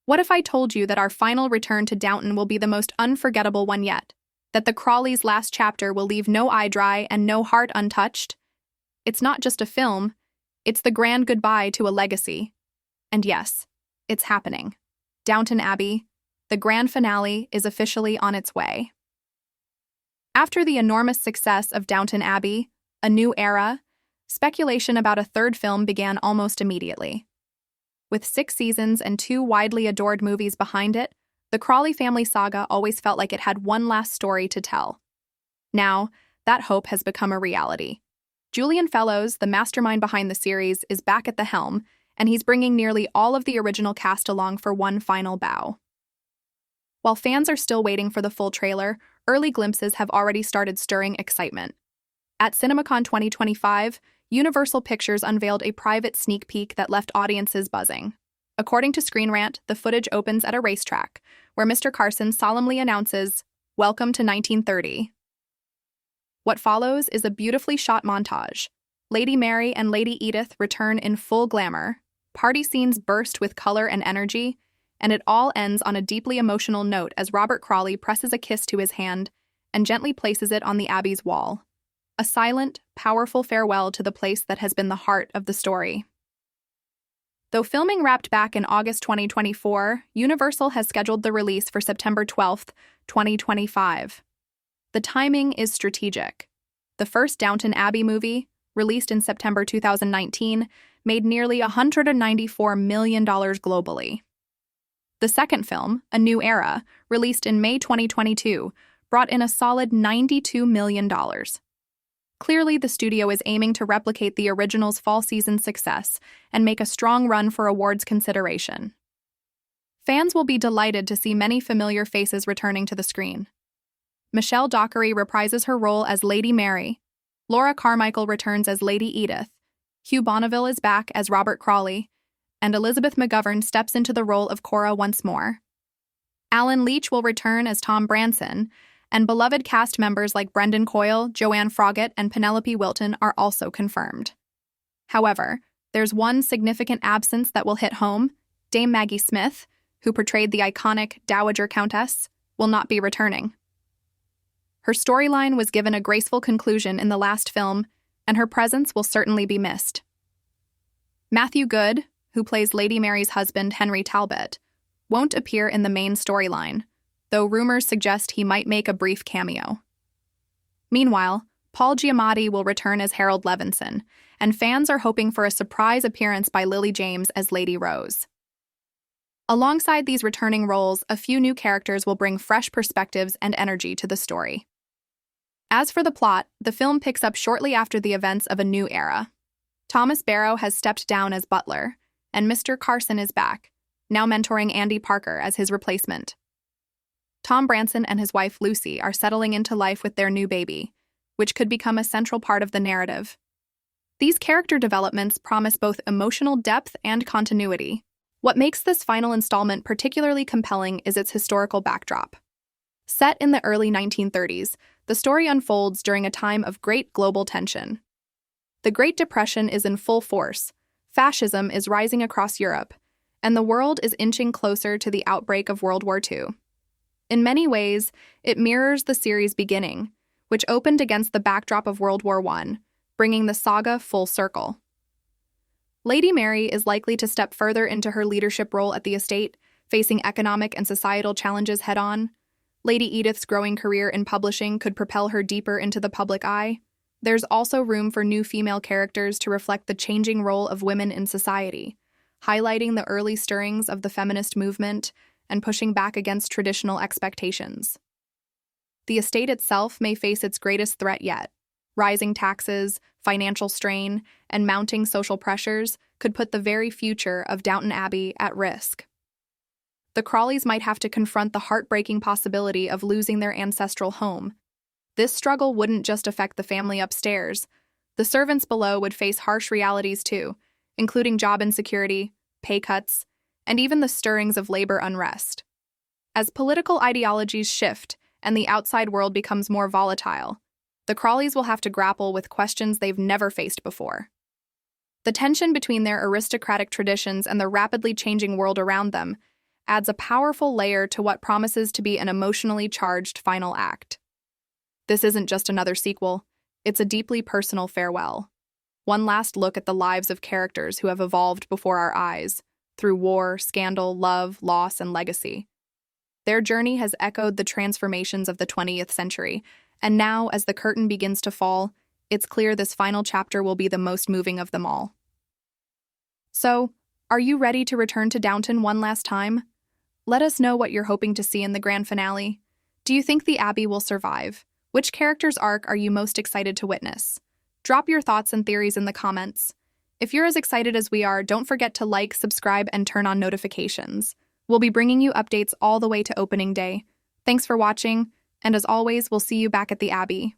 What if I told you that our final return to Downton will be the most unforgettable one yet? That the Crawley's last chapter will leave no eye dry and no heart untouched? It's not just a film, it's the grand goodbye to a legacy. And yes, it's happening. Downton Abbey, the grand finale, is officially on its way. After the enormous success of Downton Abbey, A New Era, speculation about a third film began almost immediately. With 6 seasons and 2 widely adored movies behind it, the Crawley family saga always felt like it had one last story to tell. Now, that hope has become a reality. Julian Fellowes, the mastermind behind the series, is back at the helm, and he's bringing nearly all of the original cast along for one final bow. While fans are still waiting for the full trailer, early glimpses have already started stirring excitement. At CinemaCon 2025, Universal Pictures unveiled a private sneak peek that left audiences buzzing. According to Screen Rant, the footage opens at a racetrack, where Mr. Carson solemnly announces, "Welcome to 1930. What follows is a beautifully shot montage. Lady Mary and Lady Edith return in full glamour. Party scenes burst with color and energy, and it all ends on a deeply emotional note as Robert Crawley presses a kiss to his hand and gently places it on the Abbey's wall. A silent, powerful farewell to the place that has been the heart of the story. Though filming wrapped back in August 2024, Universal has scheduled the release for September 12, 2025. The timing is strategic. The first Downton Abbey movie, released in September 2019, made nearly $194 million globally. The second film, A New Era, released in May 2022, brought in a solid $92 million. Clearly, the studio is aiming to replicate the original's fall season success and make a strong run for awards consideration. Fans will be delighted to see many familiar faces returning to the screen. Michelle Dockery reprises her role as Lady Mary, Laura Carmichael returns as Lady Edith, Hugh Bonneville is back as Robert Crawley, and Elizabeth McGovern steps into the role of Cora once more. Alan Leach will return as Tom Branson, and beloved cast members like Brendan Coyle, Joanne Froggatt, and Penelope Wilton are also confirmed. However, there's one significant absence that will hit home. Dame Maggie Smith, who portrayed the iconic Dowager Countess, will not be returning. Her storyline was given a graceful conclusion in the last film, and her presence will certainly be missed. Matthew Goode, who plays Lady Mary's husband, Henry Talbot, won't appear in the main storyline, though rumors suggest he might make a brief cameo. Meanwhile, Paul Giamatti will return as Harold Levinson, and fans are hoping for a surprise appearance by Lily James as Lady Rose. Alongside these returning roles, a few new characters will bring fresh perspectives and energy to the story. As for the plot, the film picks up shortly after the events of A New Era. Thomas Barrow has stepped down as butler, and Mr. Carson is back, now mentoring Andy Parker as his replacement. Tom Branson and his wife Lucy are settling into life with their new baby, which could become a central part of the narrative. These character developments promise both emotional depth and continuity. What makes this final installment particularly compelling is its historical backdrop. Set in the early 1930s, the story unfolds during a time of great global tension. The Great Depression is in full force, fascism is rising across Europe, and the world is inching closer to the outbreak of World War II. In many ways, it mirrors the series' beginning, which opened against the backdrop of World War I, bringing the saga full circle. Lady Mary is likely to step further into her leadership role at the estate, facing economic and societal challenges head-on. Lady Edith's growing career in publishing could propel her deeper into the public eye. There's also room for new female characters to reflect the changing role of women in society, highlighting the early stirrings of the feminist movement and pushing back against traditional expectations. The estate itself may face its greatest threat yet. Rising taxes, financial strain, and mounting social pressures could put the very future of Downton Abbey at risk. The Crawleys might have to confront the heartbreaking possibility of losing their ancestral home. This struggle wouldn't just affect the family upstairs. The servants below would face harsh realities too, including job insecurity, pay cuts, and even the stirrings of labor unrest. As political ideologies shift and the outside world becomes more volatile, the Crawleys will have to grapple with questions they've never faced before. The tension between their aristocratic traditions and the rapidly changing world around them adds a powerful layer to what promises to be an emotionally charged final act. This isn't just another sequel, it's a deeply personal farewell. One last look at the lives of characters who have evolved before our eyes, through war, scandal, love, loss, and legacy. Their journey has echoed the transformations of the 20th century, and now, as the curtain begins to fall, it's clear this final chapter will be the most moving of them all. So, are you ready to return to Downton one last time? Let us know what you're hoping to see in the grand finale. Do you think the Abbey will survive? Which character's arc are you most excited to witness? Drop your thoughts and theories in the comments. If you're as excited as we are, don't forget to like, subscribe, and turn on notifications. We'll be bringing you updates all the way to opening day. Thanks for watching, and as always, we'll see you back at the Abbey.